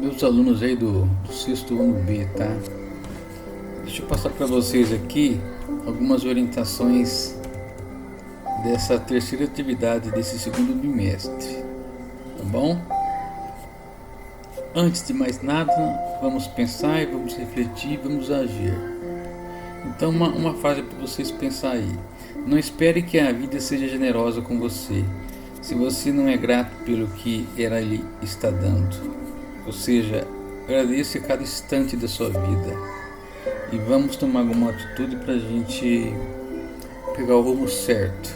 Meus alunos aí do sexto ano B, tá? Deixa eu passar para vocês aqui algumas orientações dessa terceira atividade desse segundo bimestre, tá bom? Antes de mais nada, vamos pensar e vamos refletir, vamos agir. Então uma frase para vocês pensar aí: não espere que a vida seja generosa com você, se você não é grato pelo que ela lhe está dando. Ou seja, agradeça cada instante da sua vida e vamos tomar alguma atitude para a gente pegar o rumo certo,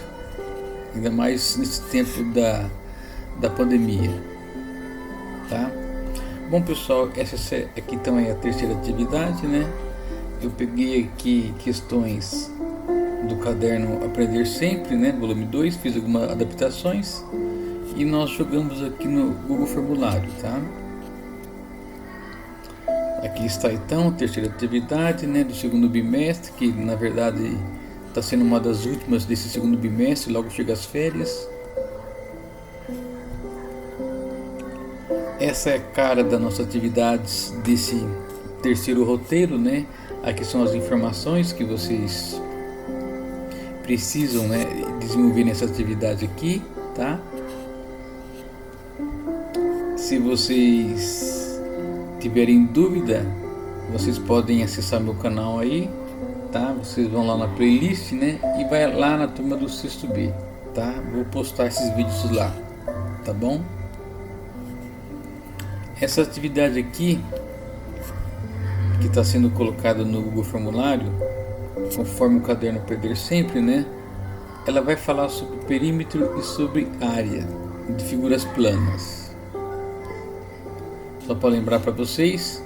ainda mais nesse tempo da pandemia, tá? Bom pessoal, essa aqui então é a terceira atividade, né? Eu peguei aqui questões do caderno Aprender Sempre, né? Volume 2, fiz algumas adaptações e nós jogamos aqui no Google Formulário, tá? Aqui está então a terceira atividade, né, do segundo bimestre, que na verdade está sendo uma das últimas desse segundo bimestre, logo chega as férias. Essa é a cara das nossas atividades desse terceiro roteiro, né? Aqui são as informações que vocês precisam, né, desenvolver nessa atividade aqui, tá? Se vocês tiverem dúvida, vocês podem acessar meu canal aí, tá? Vocês vão lá na playlist, né? E vai lá na turma do sexto B, tá? Vou postar esses vídeos lá, tá bom? Essa atividade aqui, que está sendo colocada no Google Formulário, conforme o caderno Aprender Sempre, né? Ela vai falar sobre perímetro e sobre área de figuras planas. Só para lembrar para vocês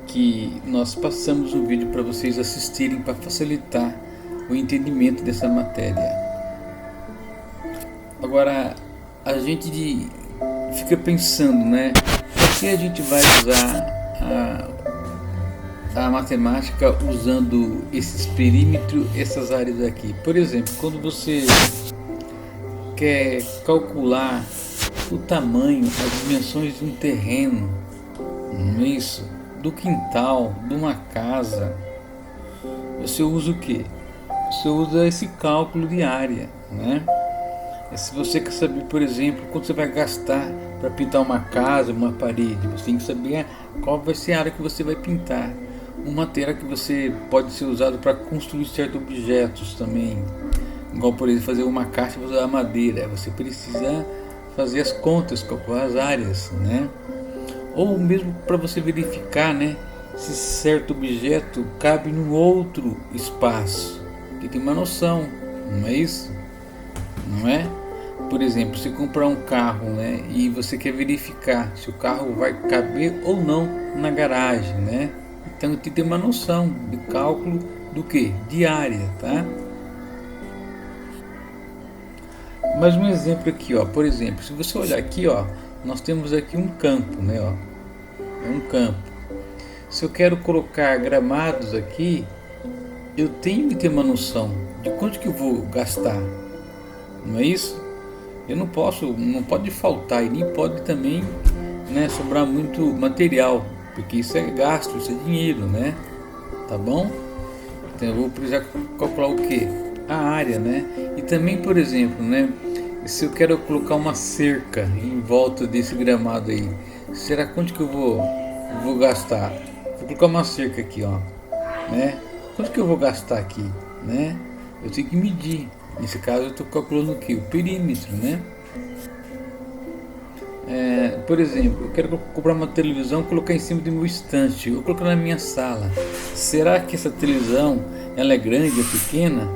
que nós passamos um vídeo para vocês assistirem para facilitar o entendimento dessa matéria. Agora a gente fica pensando, né? Por que a gente vai usar a matemática usando esses perímetros, essas áreas aqui? Por exemplo, quando você quer calcular o tamanho, as dimensões de um terreno, não é isso? Do quintal, de uma casa, você usa o que? Você usa esse cálculo de área, né? Se você quer saber, por exemplo, quanto você vai gastar para pintar uma casa, uma parede, você tem que saber qual vai ser a área que você vai pintar. O material que você pode ser usado para construir certos objetos também, igual por exemplo fazer uma caixa, você usar madeira, você precisa fazer as contas, calcular as áreas, né? Ou mesmo para você verificar, né, se certo objeto cabe num outro espaço, que tem uma noção, não é isso? Não é? Por exemplo, se comprar um carro, né, e você quer verificar se o carro vai caber ou não na garagem, né? Então tem que ter uma noção de cálculo do que? De área, tá? Mais um exemplo aqui, ó. Por exemplo, se você olhar aqui, ó, nós temos aqui um campo, né, ó. É um campo. Se eu quero colocar gramados aqui, eu tenho que ter uma noção de quanto que eu vou gastar. Não é isso? Eu não pode faltar e nem pode também, né, sobrar muito material, porque isso é gasto, isso é dinheiro, né? Tá bom? Então eu vou precisar calcular o que? A área, né? E também, por exemplo, né, se eu quero colocar uma cerca em volta desse gramado aí, será quanto que eu vou gastar? Vou colocar uma cerca aqui, ó, né? Quanto que eu vou gastar aqui, né? Eu tenho que medir. Nesse caso eu estou calculando o que? O perímetro, né? Por exemplo, eu quero comprar uma televisão, colocar em cima do meu estante, eu colocar na minha sala. Será que essa televisão ela é grande ou pequena?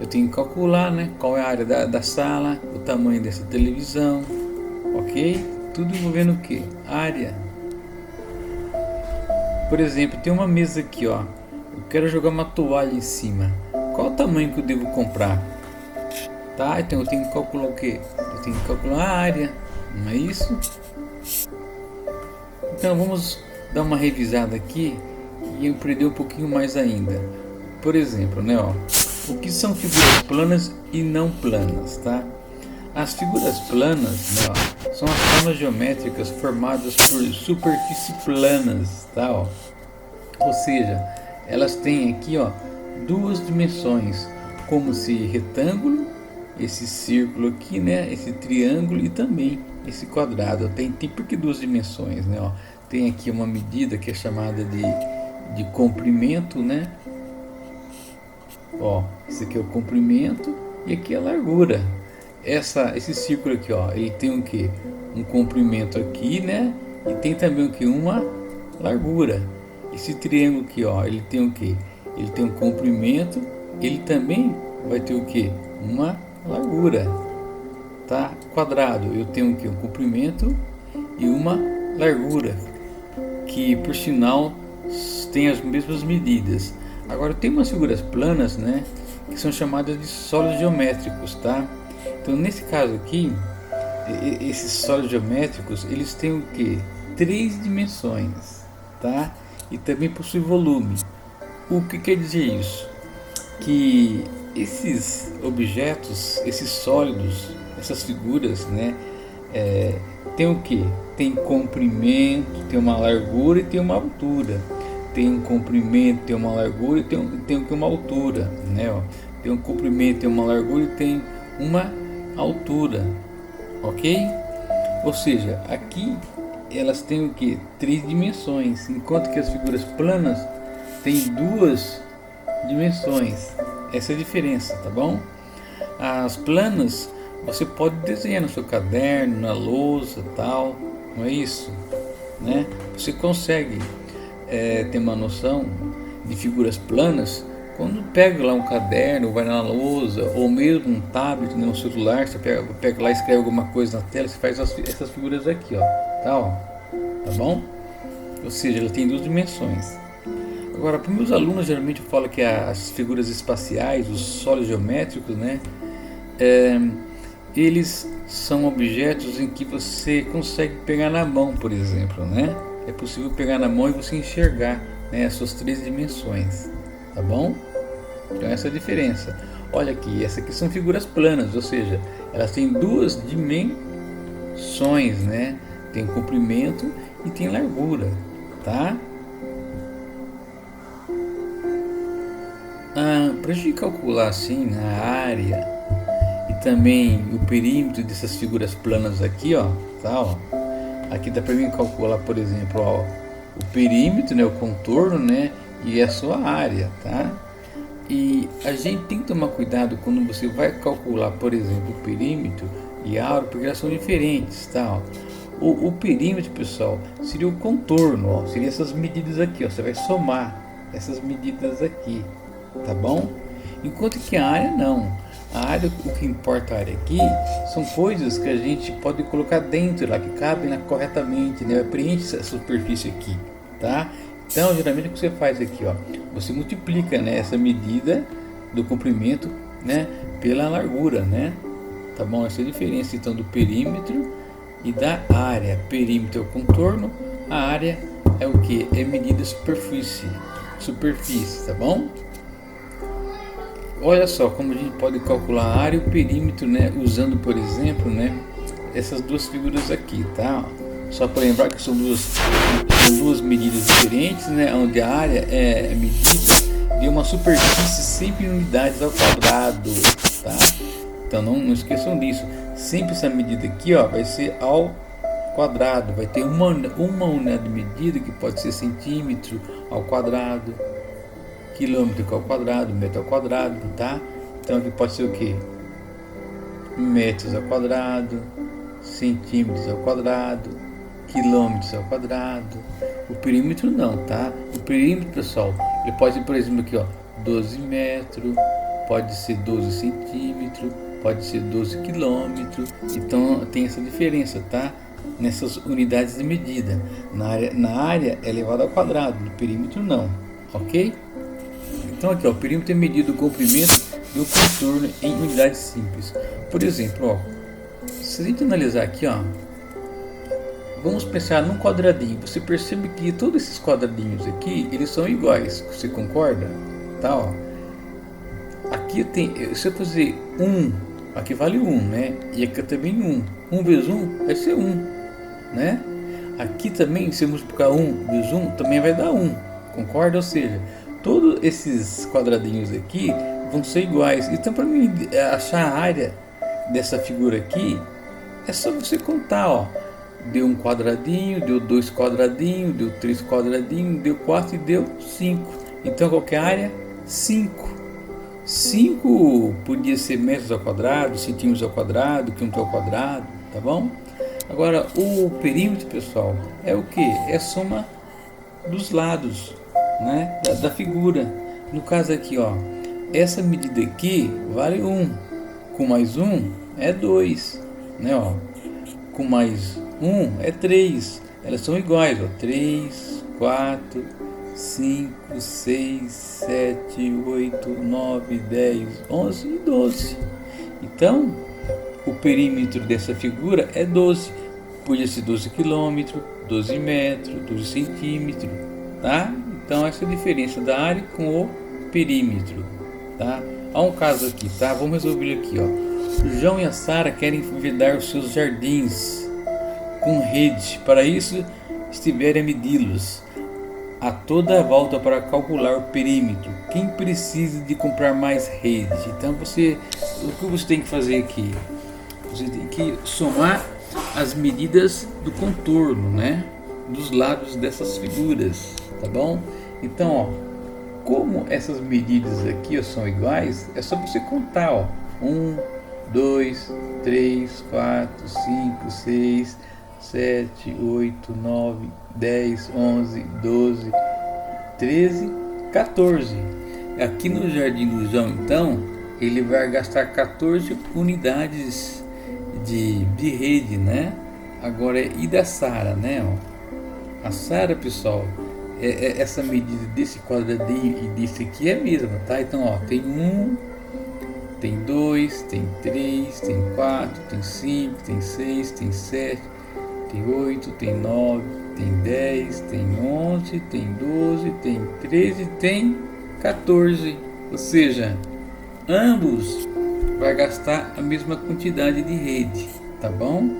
Eu tenho que calcular, né, qual é a área da sala, o tamanho dessa televisão, ok? Tudo envolvendo o que? Área. Por exemplo, tem uma mesa aqui, ó. Eu quero jogar uma toalha em cima. Qual o tamanho que eu devo comprar? Tá? Então eu tenho que calcular o que? Eu tenho que calcular a área, não é isso? Então vamos dar uma revisada aqui e aprender um pouquinho mais ainda. Por exemplo, né, ó, o que são figuras planas e não planas, tá? As figuras planas, né, ó, são as formas geométricas formadas por superfícies planas, tá, ó. Ou seja, elas têm aqui, ó, duas dimensões, como esse retângulo, esse círculo aqui, né, esse triângulo e também esse quadrado. Tem por que duas dimensões, né, ó? Tem aqui uma medida que é chamada de comprimento, né? Ó, esse aqui é o comprimento e aqui é a largura. Esse círculo aqui, ó, ele tem um que? Um comprimento aqui, né? E tem também o que? Uma largura. Esse triângulo aqui, ó, ele tem o que? Ele tem um comprimento, ele também vai ter o que? Uma largura, tá? Quadrado, eu tenho o que? Um comprimento e uma largura, que por sinal tem as mesmas medidas. Agora tem umas figuras planas, né, que são chamadas de sólidos geométricos, tá? Então nesse caso aqui, esses sólidos geométricos, eles têm o que? 3 dimensões, tá? E também possui volume. O que quer dizer isso? Que esses objetos, esses sólidos, essas figuras, né, tem o que? Tem comprimento, tem uma largura e tem uma altura. Tem um comprimento, tem uma largura e tem uma altura, né, ó. Tem um comprimento, tem uma largura e tem uma altura, ok? Ou seja, aqui elas têm o que? 3 dimensões, enquanto que as figuras planas têm 2 dimensões. Essa é a diferença, tá bom? As planas você pode desenhar no seu caderno, na lousa, tal, não é isso, né? Você consegue ter uma noção de figuras planas quando pega lá um caderno, vai na lousa, ou mesmo um tablet, né, um celular, você pega lá e escreve alguma coisa na tela, você faz essas figuras aqui, ó, tá bom? Ou seja, ela tem 2 dimensões. Agora, para meus alunos, geralmente eu falo que as figuras espaciais, os sólidos geométricos, né, eles são objetos em que você consegue pegar na mão, por exemplo, né? É possível pegar na mão e você enxergar, né, as suas 3 dimensões, tá bom? Então essa é a diferença. Olha aqui, essa aqui são figuras planas, ou seja, elas têm 2 dimensões, né? Tem comprimento e tem largura, tá? Para a gente calcular assim a área e também o perímetro dessas figuras planas aqui, ó, tá, ó. Aqui dá para mim calcular, por exemplo, ó, o perímetro, né, o contorno, né, e a sua área, tá? E a gente tem que tomar cuidado quando você vai calcular, por exemplo, o perímetro e a área, porque elas são diferentes, tá? Ó. O perímetro, pessoal, seria o contorno, ó, seria essas medidas aqui, ó, você vai somar essas medidas aqui, tá bom? Enquanto que a área não. A área, o que importa a área aqui são coisas que a gente pode colocar dentro lá, que cabem lá corretamente, né? Preenche essa superfície aqui, tá? Então, geralmente o que você faz aqui, ó, você multiplica, né, essa medida do comprimento, né, pela largura, né? Tá bom? Essa é a diferença então do perímetro e da área. Perímetro é o contorno, a área é o que? É medida superfície, tá bom? Olha só como a gente pode calcular a área e o perímetro, né, usando, por exemplo, né, essas 2 figuras aqui, tá? Só para lembrar que são duas medidas diferentes, né, onde a área é medida de uma superfície sempre em unidades ao quadrado, tá? Então não esqueçam disso. Sempre essa medida aqui, ó, vai ser ao quadrado, vai ter uma unidade de medida que pode ser centímetro ao quadrado, quilômetro ao quadrado, metro ao quadrado, tá? Então aqui pode ser o que? Metros ao quadrado, centímetros ao quadrado, quilômetros ao quadrado. O perímetro não, tá? O perímetro, pessoal, ele pode ser, por exemplo, aqui, ó, 12 metros, pode ser 12 centímetros, pode ser 12 quilômetros. Então tem essa diferença, tá? Nessas unidades de medida. Na área é elevado ao quadrado, no perímetro não, ok? Então aqui, ó, o perímetro é medido o comprimento do contorno em unidades simples. Por exemplo, ó, se a gente analisar aqui, ó, vamos pensar num quadradinho. Você percebe que todos esses quadradinhos aqui, eles são iguais. Você concorda? Tá, ó. Aqui tem, se eu fazer Aqui vale 1, né? E aqui também 1. 1 vezes 1 vai ser 1, né? Aqui também, se eu multiplicar 1 vezes 1, também vai dar 1. Concorda? Ou seja, todos esses quadradinhos aqui vão ser iguais. Então, para mim achar a área dessa figura aqui, é só você contar, ó. Deu um quadradinho, deu 2 quadradinhos, deu 3 quadradinhos, deu 4 e deu 5. Então, qual que é a área? 5. 5 podia ser metros ao quadrado, centímetros ao quadrado, quilômetros ao quadrado, tá bom? Agora, o perímetro, pessoal, é o que? É a soma dos lados, né, da figura. No caso aqui, ó, essa medida aqui vale 1, com mais 1 é 2, né, ó, com mais 1 é 3, elas são iguais, ó, 3, 4, 5, 6, 7, 8, 9, 10, 11 e 12. Então, o perímetro dessa figura é 12. Podia ser 12 km, 12 metros, 12 centímetros, tá? Então, essa é a diferença da área com o perímetro, tá? Há um caso aqui, tá? Vamos resolver aqui, ó. O João e a Sara querem enveredar os seus jardins com rede. Para isso, estiverem a medi-los a toda a volta para calcular o perímetro. Quem precisa de comprar mais rede? Então, o que você tem que fazer aqui? Você tem que somar as medidas do contorno, né, dos lados dessas figuras, tá bom? Então, ó, como essas medidas aqui, ó, são iguais, é só você contar, ó, 1, 2, 3, 4, 5, 6, 7, 8, 9, 10, 11, 12, 13, 14. Aqui no Jardim do João, então, ele vai gastar 14 unidades de rede, né? Agora, e da Sara, né? Ó, a Sara, pessoal, essa medida desse quadradinho e desse aqui é a mesma, tá? Então, ó, tem 1, tem 2, tem 3, tem 4, tem 5, tem 6, tem 7, tem 8, tem 9, tem 10, tem 11, tem 12, tem 13, tem 14. Ou seja, ambos vai gastar a mesma quantidade de rede, tá bom?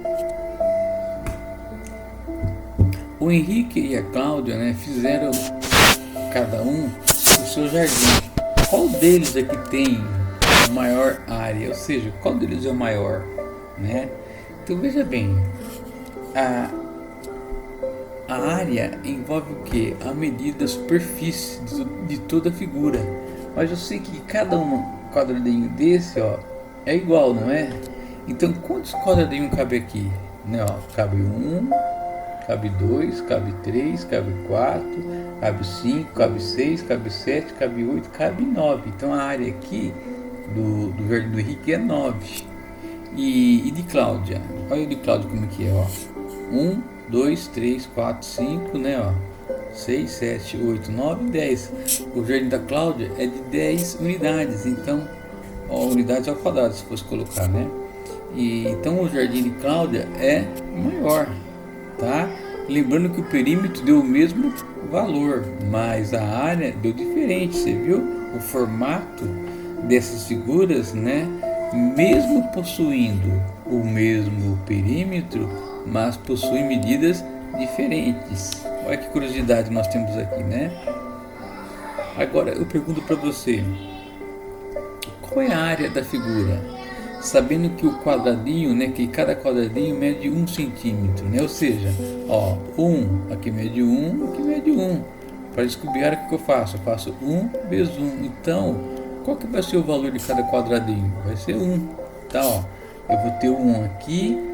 O Henrique e a Cláudia, né, fizeram cada um o seu jardim. Qual deles é que tem a maior área? Ou seja, qual deles é o maior, né? Então veja bem, a área envolve o que? A medida da superfície de toda a figura. Mas eu sei que cada quadradinho desse, ó, é igual, não é? Então, quantos quadradinhos cabe aqui? Né, ó, cabe 1, cabe 2, cabe 3, cabe 4, cabe 5, cabe 6, cabe 7, cabe 8, cabe 9. Então, a área aqui do Jardim do Henrique é 9. E de Cláudia? Olha o de Cláudia como que é, ó. 1, 2, 3, 4, 5, né, ó. 6, 7, 8, 9, 10. O jardim da Cláudia é de 10 unidades. Então, ó, unidades ao quadrado, se fosse colocar, né? E então o jardim de Cláudia é maior, tá? Lembrando que o perímetro deu o mesmo valor, mas a área deu diferente. Você viu o formato dessas figuras, né? Mesmo possuindo o mesmo perímetro, mas possuem medidas diferentes. Olha que curiosidade nós temos aqui, né? Agora eu pergunto para você, qual é a área da figura? Sabendo que o quadradinho, né, que cada quadradinho mede 1 centímetro, né? Ou seja, ó, 1, aqui mede 1, aqui mede 1. Para descobrir a área, o que eu faço? Eu faço 1 vezes 1. Então, qual que vai ser o valor de cada quadradinho? Vai ser 1, tá? Ó, eu vou ter 1 aqui.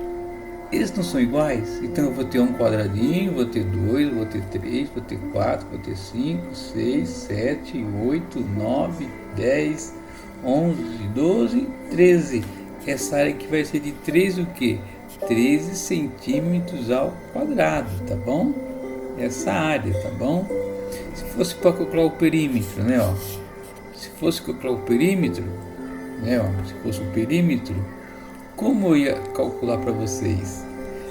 Eles não são iguais? Então eu vou ter um quadradinho, vou ter 2, vou ter 3, vou ter 4, vou ter 5, 6, 7, 8, 9, 10, 11, 12, 13. Essa área aqui vai ser de 13 o quê? 13 centímetros ao quadrado, tá bom? Essa área, tá bom? Se fosse para calcular o perímetro, né, ó. Se fosse calcular o perímetro, né, ó. Se fosse o perímetro, como eu ia calcular para vocês?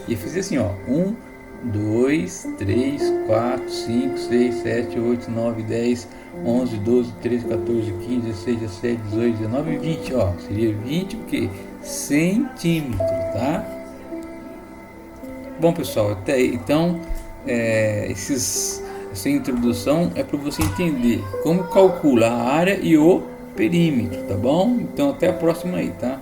Ia fazer assim, ó, 1, 2, 3, 4, 5, 6, 7, 8, 9, 10, 11, 12, 13, 14, 15, 16, 17, 18, 19 e 20, ó. Seria 20 o quê? centímetros, tá? Bom, pessoal, até aí, então essa introdução é para você entender como calcula a área e o perímetro, tá bom? Então até a próxima aí, tá?